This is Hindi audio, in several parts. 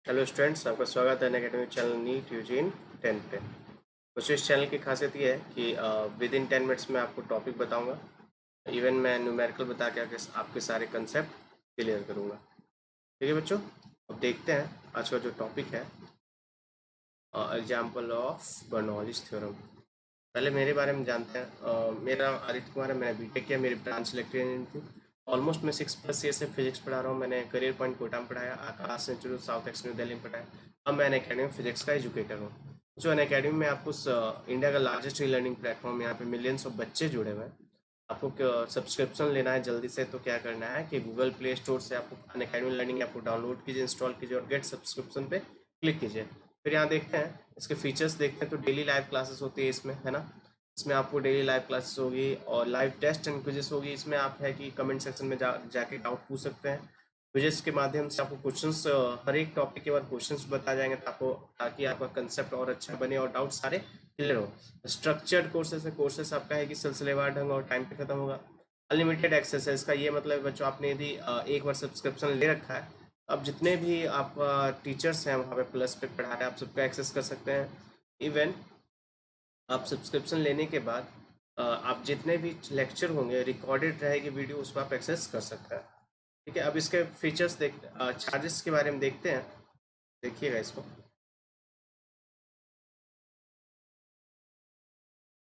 हेलो स्टूडेंट्स, आपका स्वागत है अनअकैडमी चैनल नीट यूजीन 10 पे। दोस्तों, इस चैनल की खासियत ये है कि विद इन 10 मिनट्स में आपको टॉपिक बताऊंगा। इवन मैं न्यूमेरिकल बता के आपके सारे कंसेप्ट क्लियर करूंगा। ठीक है बच्चों, अब देखते हैं आज का जो टॉपिक है, एग्जाम्पल ऑफ बर्नौलीज थ्योरम। पहले मेरे बारे में जानते हैं। मेरा आदित्य कुमार है, मैंने बीटेक किया, मेरी ब्रांच इलेक्ट्रिकल थी। ऑलमोस्ट मैं 6+ ईयर से फिजिक्स पढ़ा रहा हूँ। मैंने करियर पॉइंट कोटा में पढ़ाया, Aakash institute south ex new Delhi में पढ़ाया। अब मैं अनअकैडमी फिजिक्स का एजुकेटर हूँ। जो अनअकैडमी में आपको इंडिया का लार्जेस्ट ई लर्निंग प्लेटफॉर्म, यहाँ पे मिलियंस ऑफ बच्चे जुड़े हुए हैं। आपको सब्सक्रिप्शन लेना है जल्दी से, तो क्या करना है कि गूगल प्ले स्टोर से आपको अनअकैडमी लर्निंग ऐप को डाउनलोड कीजिए, इंस्टॉल कीजिए और गेट सब्सक्रिप्शन पे क्लिक कीजिए। फिर यहाँ देखते हैं, इसके फीचर्स देखते हैं। तो डेली लाइव क्लासेस होती है इसमें, है ना। इसमें आपको डेली लाइव क्लासेस होगी और लाइव टेस्ट एंड क्विजेस होगी। इसमें आप है कि कमेंट सेक्शन में जाके डाउट पूछ सकते हैं। क्विजेस के माध्यम से आपको क्वेश्चंस, हर एक टॉपिक के बाद क्वेश्चंस बताए जाएंगे, ताकि आपका कंसेप्ट और अच्छा बने और डाउट सारे क्लियर हो। स्ट्रक्चर्ड कोर्सेस है, कोर्सेस आपका है कि सिलसिलेवार ढंग और टाइम पे खत्म होगा। अनलिमिटेड एक्सेस है, इसका ये मतलब है बच्चों, आपने यदि एक बार सब्सक्रिप्शन ले रखा है, अब जितने भी आपका टीचर्स हैं वहाँ पे प्लस पे पढ़ा रहे हैं, आप सबका एक्सेस कर सकते हैं। इवन आप सब्सक्रिप्शन लेने के बाद आप जितने भी लेक्चर होंगे, रिकॉर्डेड रहेगी वीडियो, उसको आप एक्सेस कर सकते हैं। ठीक है, अब इसके फीचर्स चार्जेस के बारे में देखते हैं। देखिएगा इसको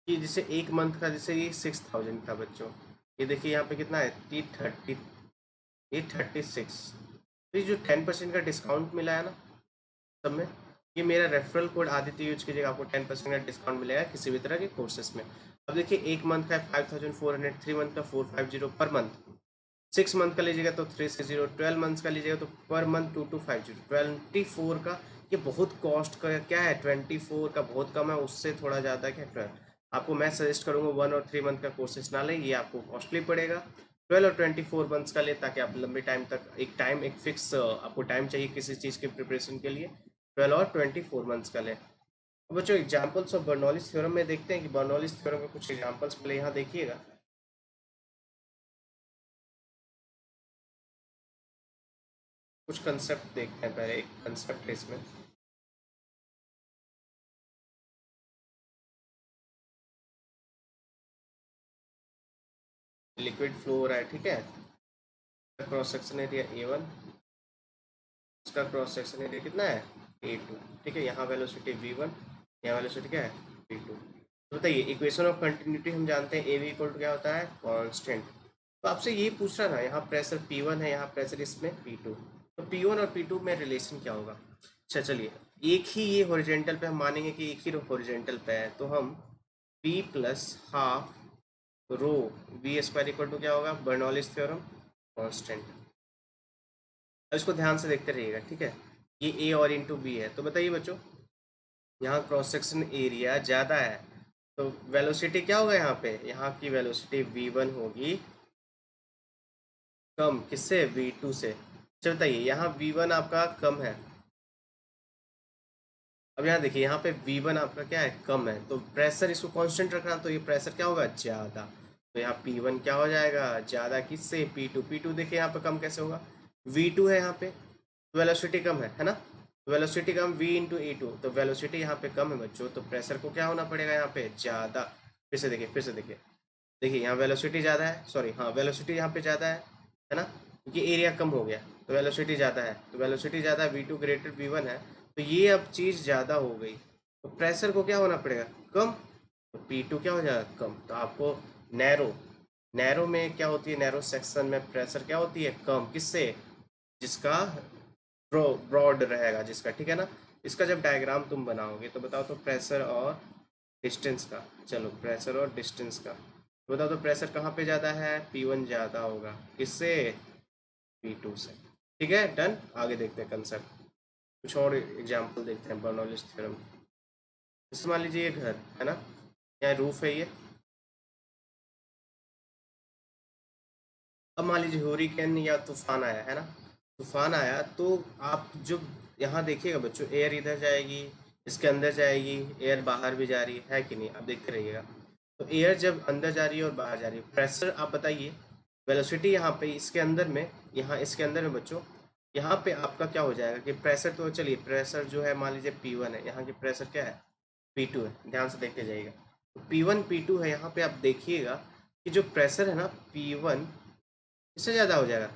कि जैसे एक मंथ का, जैसे ये 6000 था बच्चों। ये देखिए यहाँ पे कितना है, 836। तो ये जो 10% का डिस्काउंट मिला है ना सब में, ये मेरा रेफरल कोड आदित्य यूज कीजिएगा, आपको 10% का डिस्काउंट मिलेगा किसी भी तरह के कोर्सेस में। अब देखिए, एक मंथ का 5400, 3 मंथ का 450 पर मंथ, 6 मंथ का लीजिएगा तो 360, 12 मंथ्स का लीजिएगा तो पर मंथ 2250, 24 का। ये बहुत कॉस्ट का क्या है, 24 का बहुत कम है, उससे थोड़ा ज़्यादा क्या 12। आपको मैं सजेस्ट करूँगा 1 और 3 मंथ का कोर्सेस ना लें, ये आपको कॉस्टली पड़ेगा। 12 और 24 मंथ्स का ले, ताकि आप लंबे टाइम तक, एक फिक्स आपको टाइम चाहिए किसी चीज़ की प्रिपरेशन के लिए। 12 और 24 मंथ्स का ले। अब बच्चों, एग्जाम्पल्स ऑफ बर्नौलीज थ्योरम में देखते हैं कि बर्नौलीज थ्योरम के कुछ एग्जाम्पल्स पहले यहाँ देखिएगा। कुछ कंसेप्ट देखते हैं, पहले एक कंसेप्ट है इसमें। लिक्विड फ्लो हो रहा है, ठीक है। क्रॉस सेक्शन एरिया A1, इसका क्रॉस सेक्शन एरिया कितना है, A2। ठीक है, यहाँ वेलोसिटी V1, यहाँ वेलोसिटी क्या है, V2। तो बताइए, इक्वेशन ऑफ कंटिन्यूटी हम जानते हैं, AV इक्वल टू क्या होता है, कांस्टेंट। तो आपसे ये पूछ रहा ना, यहाँ प्रेशर P1 है, यहाँ प्रेशर इसमें P2। तो P1 और P2 में रिलेशन क्या होगा। अच्छा चलिए, एक ही ये हॉरिजेंटल पे हम मानेंगे कि एक ही हॉरिजेंटल पे है, तो हम P plus half rho V square equal to क्या होगा, बर्नौलीज थ्योरम, कांस्टेंट। अब इसको ध्यान से देखते रहिएगा, ठीक है। ये ए और इंटू बी है, तो बताइए बच्चों, यहाँ क्रॉस सेक्शन एरिया ज़्यादा है, तो वेलोसिटी क्या होगा, यहाँ की वेलोसिटी v1 होगी कम, किससे, v2 से। चलो बताइए, यहाँ v1 आपका कम है। अब यहाँ देखिए, यहाँ पे v1 आपका क्या है, कम है, तो प्रेशर इसको कांस्टेंट रखना, तो ये प्रेशर क्या होगा, ज़्यादा। तो यहाँ p1 क्या हो जाएगा, ज़्यादा किससे, p2 देखिए यहाँ पे कम कैसे होगा, v2 है यहाँ पे, वेलोसिटी कम है ना। वेलोसिटी कम, v इंटू E2, तो वेलोसिटी यहाँ पे कम है बच्चों, तो प्रेशर को क्या होना पड़ेगा यहाँ पे, ज़्यादा। फिर से देखिए, देखिए यहाँ वेलोसिटी ज़्यादा है, सॉरी हाँ, वेलोसिटी यहाँ पे ज़्यादा है ना, क्योंकि एरिया कम हो गया, तो वेलोसिटी ज़्यादा है, तो वेलोसिटी ज़्यादा, V2 ग्रेटर V1 है, तो ये अब चीज़ ज़्यादा हो गई, तो प्रेशर को क्या होना पड़ेगा, कम। तो P2 क्या हो जाएगा, कम। तो आपको नैरो नैरो में क्या होती है, नैरो सेक्शन में प्रेशर क्या होती है, कम, किससे, जिसका ब्रॉड रहेगा जिसका, ठीक है ना। इसका जब डायग्राम तुम बनाओगे तो बताओ, तो प्रेशर और डिस्टेंस का, चलो प्रेशर और डिस्टेंस का, तो बताओ तो प्रेशर कहाँ पे ज़्यादा है, P1 ज़्यादा होगा, किससे, P2 से। ठीक है, डन। आगे देखते हैं कंसेप्ट, कुछ और एग्जाम्पल देखते हैं बर्नौलीज थ्योरम। जैसे मान लीजिए ये घर है ना, यहाँ रूफ है ये। अब मान लीजिए हूरिकेन या तूफान आया है ना, तूफान आया तो आप जो यहाँ देखिएगा बच्चों, एयर इधर जाएगी, इसके अंदर जाएगी, एयर बाहर भी जा रही है कि नहीं, आप देखते रहिएगा। तो एयर जब अंदर जा रही है और बाहर जा रही है, प्रेशर आप बताइए, वेलोसिटी यहाँ पे इसके अंदर में, यहाँ इसके अंदर में बच्चों, यहाँ पे आपका क्या हो जाएगा कि प्रेशर, तो चलिए प्रेशर जो है मान लीजिए P1 है, यहाँ की प्रेशर क्या है P2 है, ध्यान से देखते जाइएगा। तो P1 P2 है, यहाँ पे आप देखिएगा कि जो प्रेशर है ना P1 इससे ज़्यादा हो जाएगा,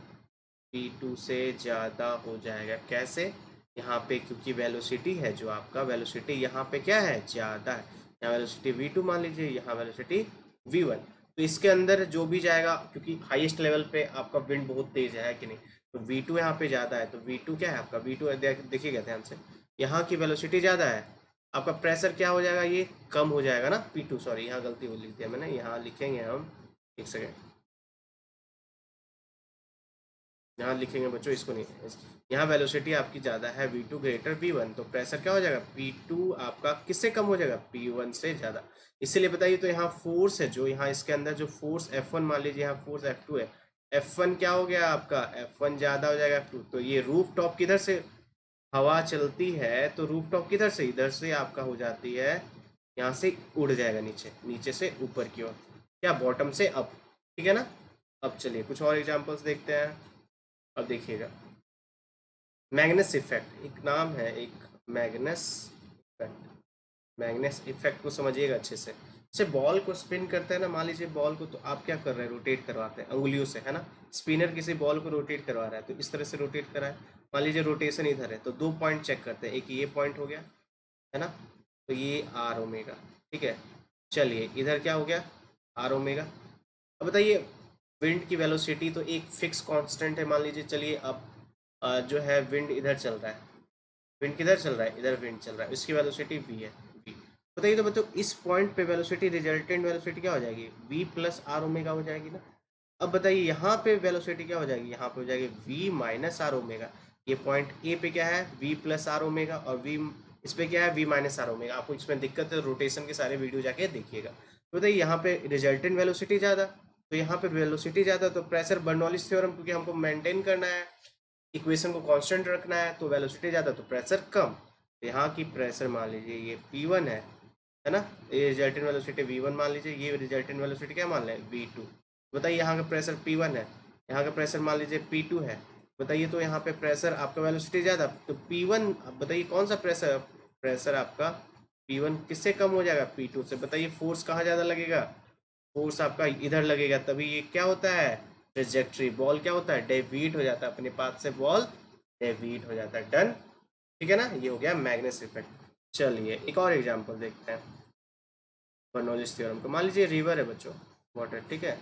P2 से ज़्यादा हो जाएगा। कैसे? यहाँ पे क्योंकि वेलोसिटी है, जो आपका वेलोसिटी यहाँ पे क्या है, ज़्यादा है। यहाँ वेलोसिटी V2 मान लीजिए, यहाँ वेलोसिटी V1। तो इसके अंदर जो भी जाएगा, क्योंकि हाईएस्ट लेवल पे आपका विंड बहुत तेज है कि नहीं, तो V2 यहाँ पे ज़्यादा है, तो V2 क्या है आपका, V2 देखिएगा ध्यान से, यहाँ की वेलोसिटी ज़्यादा है, आपका प्रेशर क्या हो जाएगा, ये कम हो जाएगा ना P2, सॉरी यहाँ गलती हो लिख दिया मैंने, यहाँ लिखेंगे हम, एक सेकेंड, यहाँ लिखेंगे बच्चों, इसको नहीं, यहाँ वेलोसिटी आपकी ज़्यादा है V2 ग्रेटर V1, तो प्रेशर क्या हो जाएगा P2 आपका किससे कम हो जाएगा, P1 से ज़्यादा। इसीलिए बताइए, तो यहाँ फोर्स है, जो यहाँ इसके अंदर जो फोर्स F1 मान लीजिए, यहाँ फोर्स F2 है, F1 क्या हो गया आपका, F1 ज़्यादा हो जाएगा F2, तो ये रूफ टॉप किधर से हवा चलती है, तो रूफ टॉप किधर से, इधर से आपका हो जाती है, यहाँ से उड़ जाएगा नीचे, नीचे से ऊपर की ओर, क्या बॉटम से अप, ठीक है ना। अब चलिए कुछ और एग्जांपल्स देखते हैं। अब देखिएगा, मैग्नस इफेक्ट एक नाम है, एक मैग्नस इफेक्ट, मैग्नस इफेक्ट को समझिएगा अच्छे से। जैसे बॉल को स्पिन करते हैं ना, मान लीजिए बॉल को, तो आप क्या कर रहे हैं, रोटेट करवाते हैं अंगुलियों से, है ना। स्पिनर किसी बॉल को रोटेट करवा रहा है, तो इस तरह से रोटेट कराए, मान लीजिए रोटेशन इधर है, तो 2 पॉइंट चेक करते हैं, एक ये पॉइंट हो गया, है ना, तो ये आर ओमेगा, ठीक है। चलिए इधर क्या हो गया, आर ओमेगा। अब बताइए, विंड की वेलोसिटी तो एक फिक्स कांस्टेंट है, मान लीजिए, चलिए अब जो है विंड इधर चल रहा है, विंड किधर चल रहा है, इधर विंड चल रहा है, इसकी वेलोसिटी v है, v। बताइए तो बच्चों, इस पॉइंट पे वेलोसिटी, रिजल्टेंट वेलोसिटी क्या हो जाएगी, v प्लस आर ओमेगा हो जाएगी ना। अब बताइए यहाँ पे वेलोसिटी क्या हो जाएगी, यहाँ पे हो जाएगी v माइनस आर ओमेगा। ये पॉइंट ए पे क्या है, v प्लस आर ओमेगा, और v इस पे क्या है, v माइनस आर ओमेगा। आपको इसमें दिक्कत है, रोटेशन के सारे वीडियो जाके देखिएगा। तो बताइए यहाँ पे रिजल्टेंट वेलोसिटी ज़्यादा, तो यहाँ पे वेलोसिटी ज़्यादा, तो प्रेशर बर्नौलीज थ्योरम, क्योंकि हमको मेंटेन करना है, इक्वेशन को कांस्टेंट रखना है, तो वेलोसिटी ज़्यादा तो प्रेशर कम। तो यहाँ की प्रेशर मान लीजिए ये P1 है ना, ये रिजल्टेंट वेलोसिटी V1 मान लीजिए, ये रिजल्टेंट वेलोसिटी क्या मान लें, V2। बताइए यहाँ का प्रेशर P1 है, यहाँ का प्रेशर मान लीजिए P2 है, बताइए तो यहाँ पे प्रेशर आपका वेलोसिटी ज़्यादा, तो P1, अब बताइए कौन सा प्रेशर, प्रेशर आपका P1 किससे कम हो जाएगा, P2 से। बताइए फोर्स कहाँ ज़्यादा लगेगा, फोर्स आपका इधर लगेगा, तभी ये क्या होता है, ट्रेजेक्ट्री, बॉल क्या होता है, डेविएट हो जाता है अपने पाथ से, बॉल डेविएट हो जाता है। डन, ठीक है ना, ये हो गया मैग्नेस इफेक्ट। चलिए एक और एग्जांपल देखते हैं बर्नौलीज थ्योरम को। मान लीजिए रिवर है बच्चों, वाटर, ठीक है,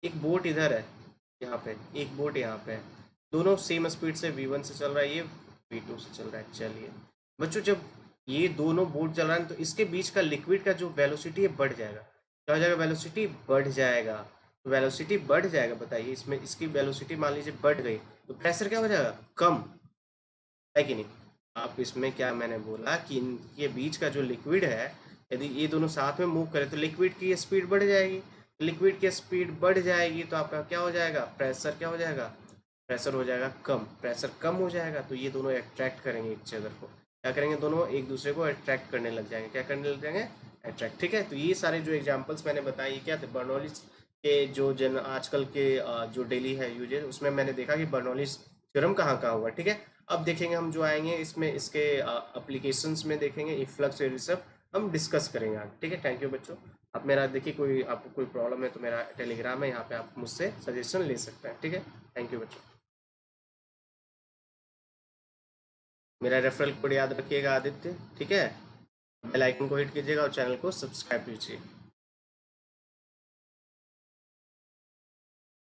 एक बोट इधर है, यहाँ पे एक बोट यहाँ पे है, दोनों सेम स्पीड से V1 से चल रहा है, ये V2 से चल रहा है। चलिए बच्चों, जब ये दोनों बोट चल रहा है, तो इसके बीच का लिक्विड का जो वेलोसिटी है बढ़ जाएगा, क्या हो जाएगा, वेलोसिटी बढ़ जाएगा। तो वेलोसिटी बढ़ जाएगा, बताइए इसमें इसकी वेलोसिटी मान लीजिए बढ़ गई, तो प्रेशर क्या हो जाएगा, कम, है कि नहीं। आप इसमें क्या मैंने बोला कि इनके बीच का जो लिक्विड है, यदि ये दोनों साथ में मूव करें, तो लिक्विड की स्पीड बढ़ जाएगी, लिक्विड की स्पीड बढ़ जाएगी, तो आपका क्या हो जाएगा, प्रेशर क्या हो जाएगा, प्रेशर हो जाएगा कम, प्रेशर कम हो जाएगा, तो ये दोनों अट्रैक्ट करेंगे एक अदर को, क्या करेंगे, दोनों एक दूसरे को अट्रैक्ट करने लग जाएंगे, क्या करने लग जाएंगे, अट्रैक्ट, ठीक है। तो ये सारे जो एग्जाम्पल्स मैंने बताए, ये क्या थे, बर्नौलीज के जो जन आजकल के जो डेली है यूजेज, उसमें मैंने देखा कि बर्नौलीज थ्योरम कहाँ कहाँ हुआ, ठीक है। अब देखेंगे हम, जो आएंगे इसमें इसके एप्लीकेशंस में देखेंगे, इफ्लक्स ये सब हम डिस्कस करेंगे आज, ठीक है। थैंक यू बच्चों। अब मेरा देखिए, कोई आपको कोई प्रॉब्लम है तो मेरा टेलीग्राम है, यहाँ पे आप मुझसे सजेशन ले सकते हैं, ठीक है। थैंक यू बच्चों। मेरा रेफरल कोड याद रखिएगा, आदित्य, ठीक है। बेल आइकन को हिट कीजिएगा और चैनल को सब्सक्राइब कीजिए।